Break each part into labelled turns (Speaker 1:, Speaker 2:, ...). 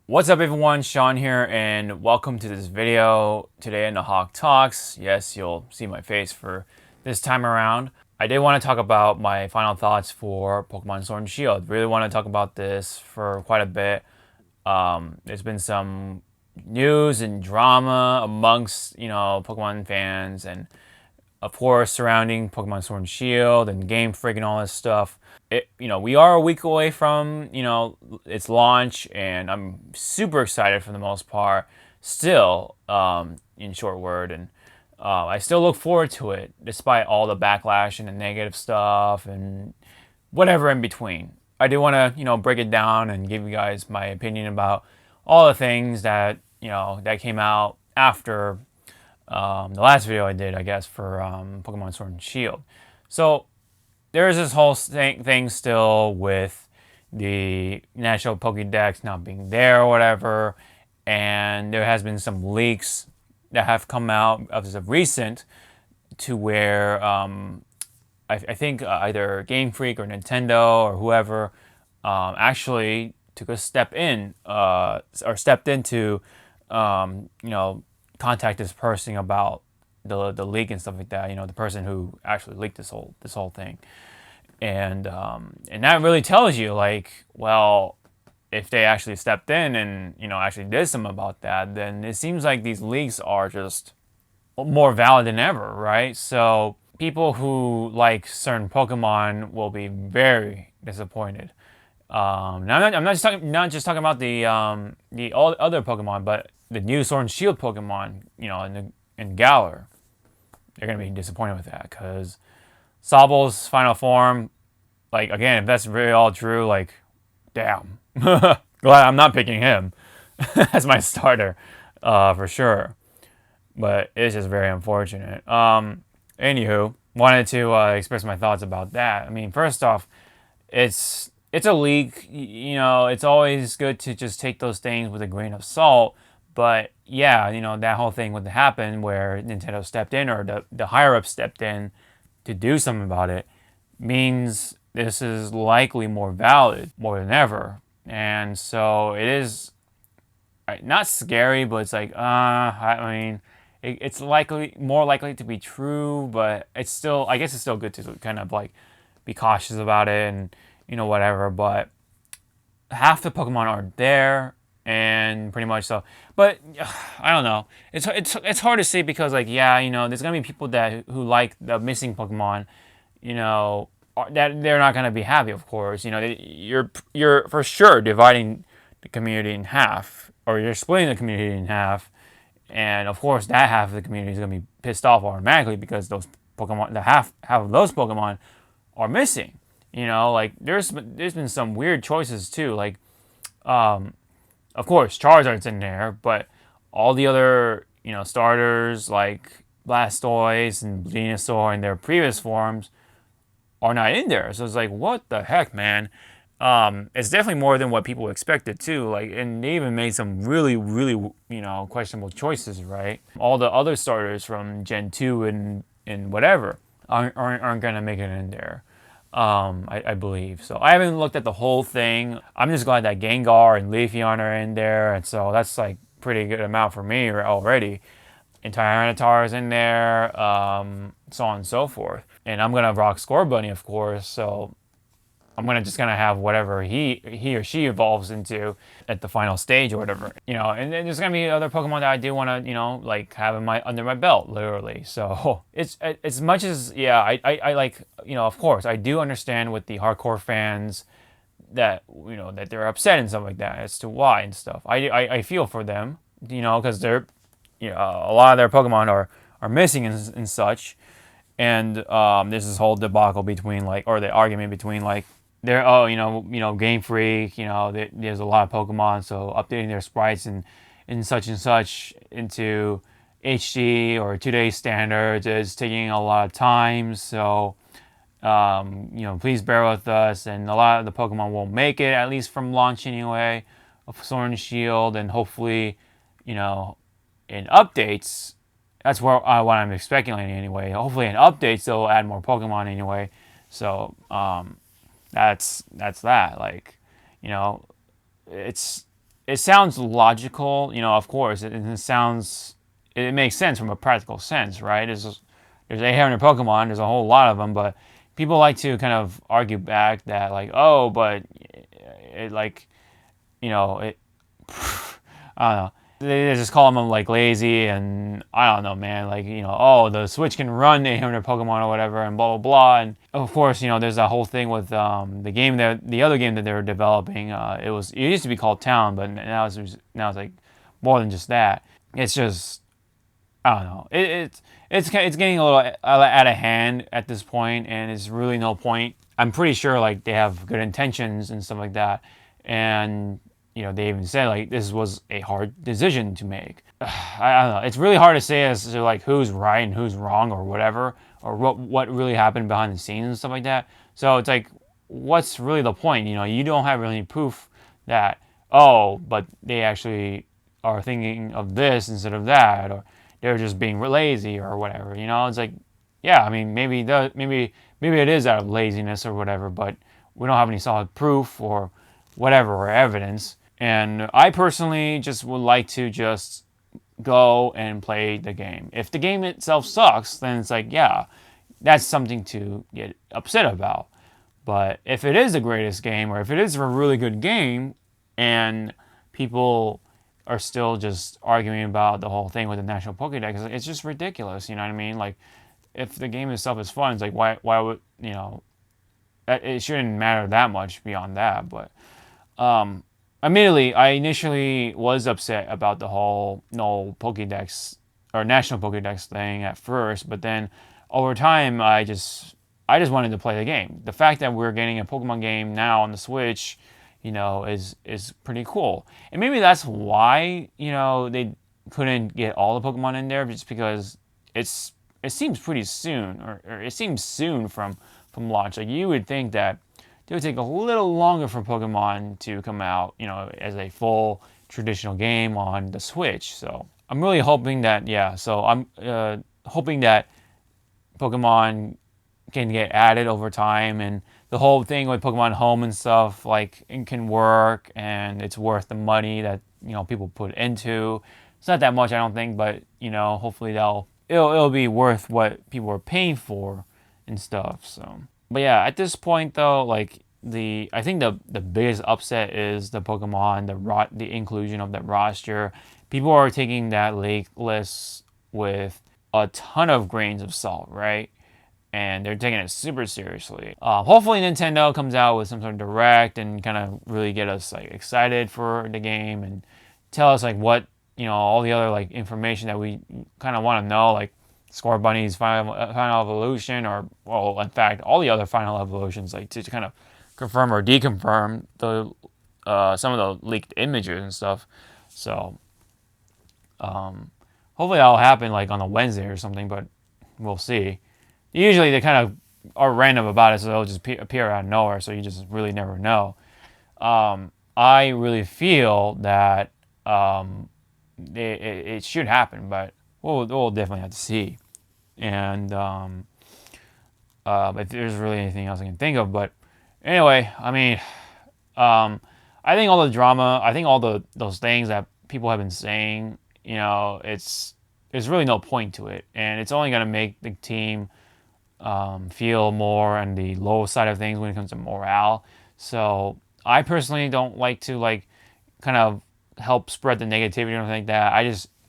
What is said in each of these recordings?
Speaker 1: What's up everyone, Sean here, and welcome to this video today in the Hawke Talks. Yes, you'll see my face for this time around. I did want to talk about my final thoughts for Pokemon Sword and Shield. Really want to talk about this for quite a bit. There's been some news and drama amongst, Pokemon fans and of course, surrounding Pokemon Sword and Shield and Game Freak and all this stuff. We are a week away from, its launch, and I'm super excited for the most part. Still, in short word, and I still look forward to it, despite all the backlash and the negative stuff and whatever in between. I do want to, break it down and give you guys my opinion about all the things that, that came out after the last video I did, I guess, for Pokemon Sword and Shield. So there's this whole thing still with the National Pokédex not being there or whatever, and there has been some leaks that have come out as of recent to where I think either Game Freak or Nintendo or whoever actually took a step in or stepped into, contact this person about the leak and stuff like that. The person who actually leaked this whole thing, and that really tells you, like, well, if they actually stepped in and actually did something about that, then it seems like these leaks are just more valid than ever, right? So people who like certain Pokemon will be very disappointed. Now I'm not just talking about the all other Pokemon, but the new Sword and Shield Pokemon, in Galar. They're gonna be disappointed with that because Sobble's final form, like, again, if that's really all true, like, damn. Glad I'm not picking him as my starter, for sure. But it's just very unfortunate. Anywho, wanted to express my thoughts about that. I mean, first off, it's a leak. It's always good to just take those things with a grain of salt. But yeah, that whole thing would happen where Nintendo stepped in, or the higher up stepped in to do something about it, means this is likely more valid more than ever. And so it is not scary, but it's like, I mean, it's more likely to be true, but it's still, I guess it's still good to kind of like be cautious about it and, whatever. But half the Pokemon aren't there, and pretty much so. But I don't know. It's hard to say because, like, yeah, there's gonna be people who like the missing Pokemon, that they're not gonna be happy. Of course, you're for sure dividing the community in half, or you're splitting the community in half, and of course that half of the community is gonna be pissed off automatically because those Pokemon, the half of those Pokemon, are missing. Like, there's been some weird choices too. Like, of course, Charizard's in there, but all the other, starters like Blastoise and Venusaur in their previous forms are not in there. So it's like, what the heck, man? It's definitely more than what people expected too. Like, and they even made some really, really, questionable choices, right? All the other starters from Gen 2 and whatever aren't gonna make it in there. I believe. So I haven't looked at the whole thing. I'm just glad that Gengar and Leafeon are in there, and so that's like pretty good amount for me already. And Tyranitar is in there, so on and so forth. And I'm gonna rock Scorbunny, of course. So I'm gonna have whatever he or she evolves into at the final stage or whatever, And then there's gonna be other Pokemon that I do want to, like, have under my belt, literally. So it's as much as, yeah, I like, of course I do understand with the hardcore fans that that they're upset and stuff like that as to why and stuff. I feel for them, because they're, a lot of their Pokemon are missing and such. And there's this whole debacle between, like, or the argument between, like, they're, Game Freak, there's a lot of Pokemon, so updating their sprites and such into HD or today's standards is taking a lot of time. So, please bear with us. And a lot of the Pokemon won't make it, at least from launch anyway, of Sword and Shield, and hopefully, in updates, that's what I'm expecting anyway. Hopefully in updates they'll add more Pokemon anyway. So that's that. Like, it's it sounds logical, of course, it makes sense from a practical sense, right? There's 800 Pokemon, there's a whole lot of them, but people like to kind of argue back that like, oh, but it like, it, I don't know. They just call them like lazy, and I don't know, man. Like, oh, the Switch can run 800 Pokemon or whatever, and blah blah blah. And of course, there's that whole thing with the other game that they were developing. It used to be called Town, but now it's like more than just that. It's just, I don't know. It's getting a little out of hand at this point, and it's really no point. I'm pretty sure like they have good intentions and stuff like that, and they even said like this was a hard decision to make. I don't know. It's really hard to say as to like who's right and who's wrong or whatever, or what really happened behind the scenes and stuff like that. So it's like, what's really the point? You don't have really proof that, oh, but they actually are thinking of this instead of that, or they're just being lazy or whatever. It's like, yeah, I mean, maybe it is out of laziness or whatever, but we don't have any solid proof or whatever or evidence. And I personally just would like to just go and play the game. If the game itself sucks, then it's like, yeah, that's something to get upset about. But if it is the greatest game, or if it is a really good game, and people are still just arguing about the whole thing with the National Pokédex, it's just ridiculous. You know what I mean? Like, if the game itself is fun, it's like, why would, it shouldn't matter that much beyond that. But admittedly, I initially was upset about the whole no Pokédex or National Pokédex thing at first, but then over time, I just wanted to play the game. The fact that we're getting a Pokemon game now on the Switch, is pretty cool. And maybe that's why, they couldn't get all the Pokemon in there, just because it seems pretty soon, or it seems soon from launch. Like, you would think that it would take a little longer for Pokemon to come out, as a full traditional game on the Switch. So I'm really hoping that, so I'm hoping that Pokemon can get added over time, and the whole thing with Pokemon Home and stuff, like, it can work, and it's worth the money that, people put into. It's not that much, I don't think, but, hopefully it'll be worth what people are paying for and stuff. So, but yeah, at this point though, like, I think the biggest upset is the Pokemon, the inclusion of that roster. People are taking that league list with a ton of grains of salt, right? And they're taking it super seriously. Hopefully Nintendo comes out with some sort of direct and kind of really get us like excited for the game, and tell us like what, all the other like information that we kind of want to know, like Score Bunny's final evolution, or, well, in fact, all the other final evolutions, like to kind of confirm or deconfirm the some of the leaked images and stuff. So hopefully that'll happen like on a Wednesday or something, but we'll see. Usually they kind of are random about it, so they'll just appear out of nowhere, so you just really never know. I really feel that it should happen, but we'll definitely have to see. And if there's really anything else I can think of, but anyway, I mean, I think all the drama, I think all those things that people have been saying, there's really no point to it, and it's only gonna make the team feel more on the low side of things when it comes to morale. So I personally don't like to like kind of help spread the negativity or anything like that.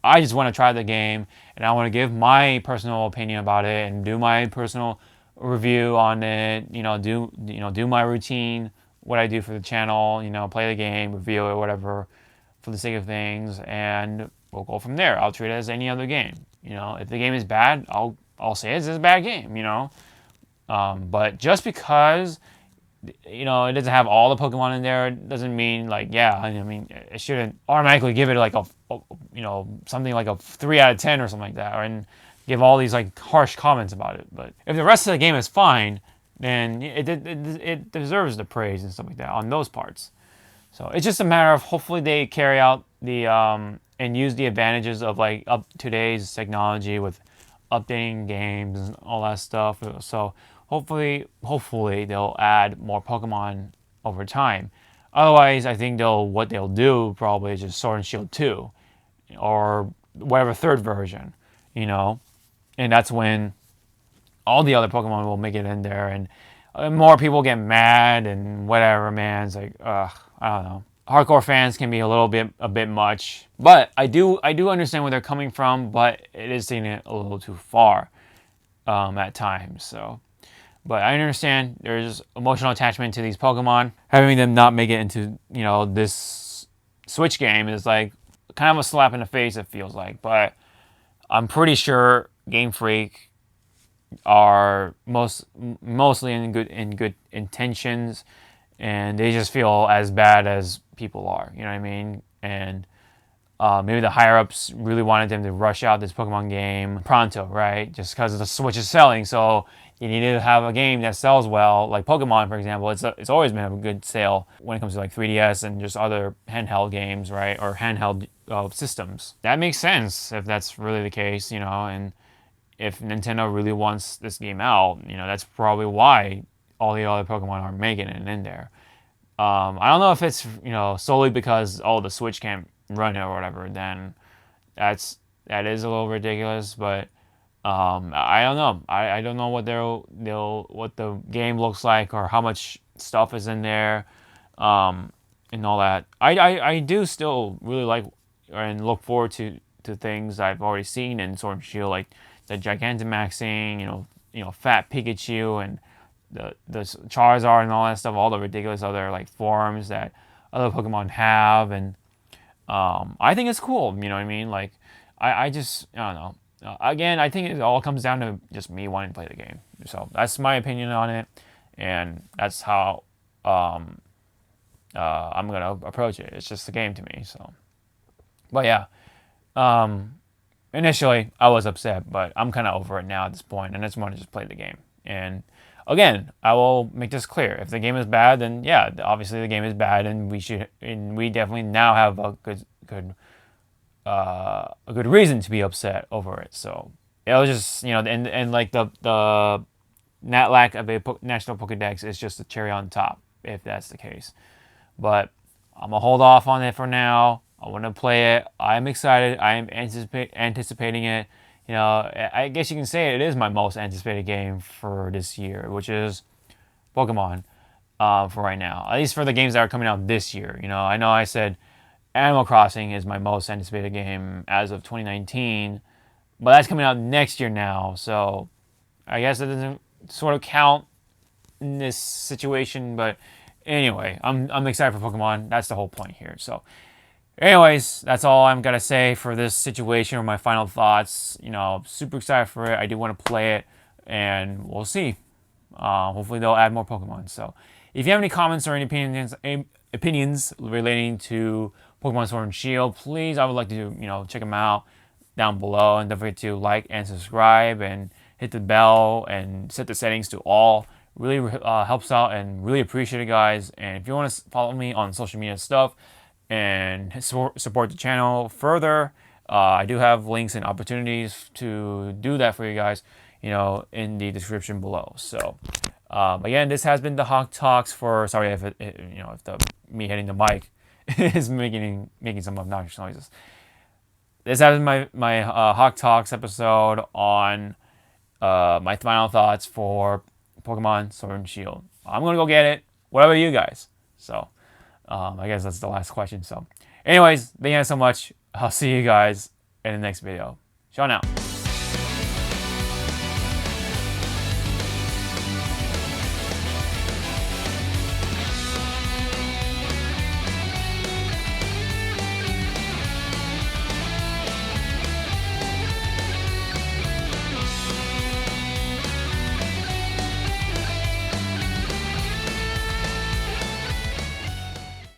Speaker 1: I just want to try the game, and I want to give my personal opinion about it and do my personal review on it. Do my routine, what I do for the channel. Play the game, review it, whatever, for the sake of things, and we'll go from there. I'll treat it as any other game. If the game is bad, I'll say it's a bad game. But just because it doesn't have all the Pokemon in there doesn't mean like, I mean, it shouldn't automatically give it like a something like a 3 out of 10 or something like that, and give all these like harsh comments about it. But if the rest of the game is fine, then it deserves the praise and stuff like that on those parts. So it's just a matter of hopefully they carry out the and use the advantages of like today's technology with updating games and all that stuff. So hopefully they'll add more Pokemon over time. Otherwise, I think what they'll do probably is just Sword and Shield 2 or whatever third version, you know, and that's when all the other Pokemon will make it in there, and more people get mad and whatever. Man, it's like, ugh, I don't know. Hardcore fans can be a bit much, but I do understand where they're coming from, but it is taking it a little too far at times. So, but I understand there's emotional attachment to these Pokemon. Having them not make it into this Switch game is like kind of a slap in the face. It feels like, but I'm pretty sure Game Freak are mostly in good intentions, and they just feel as bad as people are. You know what I mean? And maybe the higher ups really wanted them to rush out this Pokemon game pronto, right? Just because the Switch is selling, so you need to have a game that sells well, like Pokemon, for example. It's always been a good sale when it comes to like 3DS and just other handheld games, right? Or handheld systems. That makes sense if that's really the case, and if Nintendo really wants this game out, that's probably why all the other Pokemon are making it in there. I don't know if it's solely because the Switch can't run it or whatever. Then that is a little ridiculous. But I don't know. I don't know what the game looks like or how much stuff is in there, and all that. I do still really like and look forward to things I've already seen in Sword and Shield, like the Gigantamaxing, Fat Pikachu, and the Charizard and all that stuff, all the ridiculous other like forms that other Pokemon have, and I think it's cool. You know what I mean? Like I don't know. Again, I think it all comes down to just me wanting to play the game. So that's my opinion on it, and that's how I'm gonna approach it. It's just a game to me. So, but yeah. Initially, I was upset, but I'm kind of over it now at this point, and I just want to just play the game. And again, I will make this clear: if the game is bad, then yeah, obviously the game is bad, and we definitely now have a good reason to be upset over it. So it was just and like the that lack of a national Pokedex is just a cherry on top, if that's the case. But I'm gonna hold off on it for now. I want to play it. I'm excited. I am anticipating it. I guess you can say it is my most anticipated game for this year, which is Pokemon for right now. At least for the games that are coming out this year. I know I said Animal Crossing is my most anticipated game as of 2019, but that's coming out next year now. So I guess it doesn't sort of count in this situation. But anyway, I'm excited for Pokemon. That's the whole point here. So. Anyways, that's all I'm going to say for this situation or my final thoughts. Super excited for it. I do want to play it, and we'll see. Hopefully they'll add more Pokemon. So if you have any comments or any opinions relating to Pokemon Sword and Shield, please, I would like to, check them out down below. And don't forget to like and subscribe and hit the bell and set the settings to all. Really helps out and really appreciate it, guys. And if you want to follow me on social media stuff, and support the channel further, I do have links and opportunities to do that for you guys, in the description below. So, again, this has been the Hawke Talks sorry if me hitting the mic is making some obnoxious noises. This has been my Hawke Talks episode on my final thoughts for Pokemon Sword and Shield. I'm gonna go get it. What about you guys? So. I guess that's the last question. So anyways, thank you guys so much. I'll see you guys in the next video. Ciao now.